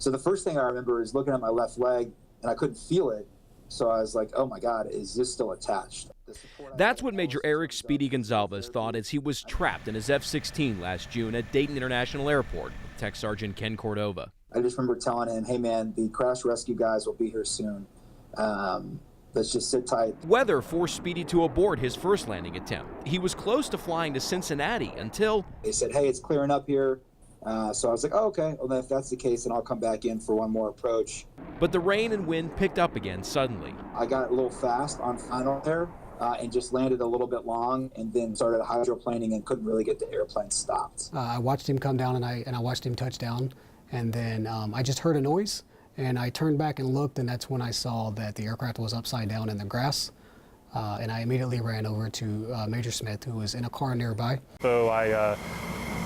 So the first thing I remember is looking at my left leg, and I couldn't feel it. So I was like, oh my God, is this still attached? That's what Major Eric Speedy Gonzalez thought as he was trapped in his F-16 last June at Dayton International Airport with Tech Sergeant Ken Cordova. I just remember telling him, hey man, the crash rescue guys will be here soon. Let's just sit tight. Weather forced Speedy to abort his first landing attempt. He was close to flying to Cincinnati until they said, hey, it's clearing up here. So I was like, oh, okay, well, if that's the case, then I'll come back in for one more approach. But the rain and wind picked up again suddenly. I got a little fast on final there and just landed a little bit long, and then started hydroplaning and couldn't really get the airplane stopped. I watched him come down, and I watched him touch down, and then I just heard a noise, and I turned back and looked, and that's when I saw that the aircraft was upside down in the grass. And I immediately ran over to Major Smith, who was in a car nearby. So I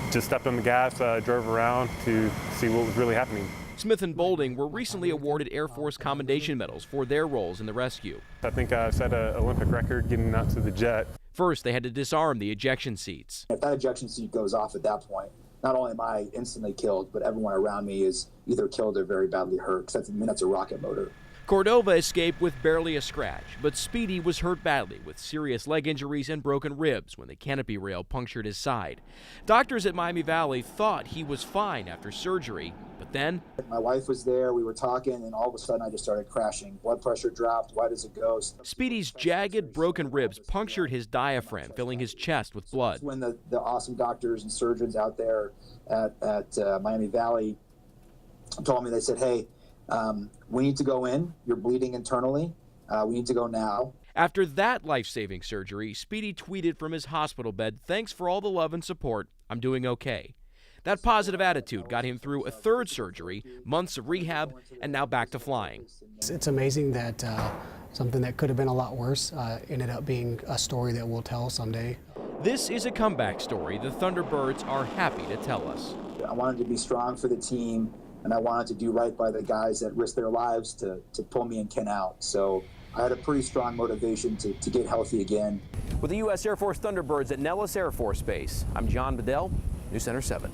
just stepped on the gas, drove around to see what was really happening. Smith and Bolding were recently awarded Air Force Commendation Medals for their roles in the rescue. I think I set an Olympic record getting out to the jet. First, they had to disarm the ejection seats. If that ejection seat goes off at that point, not only am I instantly killed, but everyone around me is either killed or very badly hurt, because that's a rocket motor. Cordova escaped with barely a scratch, but Speedy was hurt badly with serious leg injuries and broken ribs when the canopy rail punctured his side. Doctors at Miami Valley thought he was fine after surgery, but then my wife was there, we were talking, and all of a sudden I just started crashing. Blood pressure dropped, white as a ghost. Speedy's jagged, broken ribs punctured his diaphragm, filling his chest with blood. That's when the awesome doctors and surgeons out there at Miami Valley told me, they said, hey, we need to go in. You're bleeding internally. We need to go now. After that life-saving surgery, Speedy tweeted from his hospital bed, "Thanks for all the love and support. I'm doing okay." That positive attitude got him through a third surgery, months of rehab, and now back to flying. It's amazing that something that could have been a lot worse ended up being a story that we'll tell someday. This is a comeback story the Thunderbirds are happy to tell us. I wanted to be strong for the team, and I wanted to do right by the guys that risked their lives to pull me and Ken out. So I had a pretty strong motivation to get healthy again. With the U.S. Air Force Thunderbirds at Nellis Air Force Base, I'm John Bedell, News Center 7.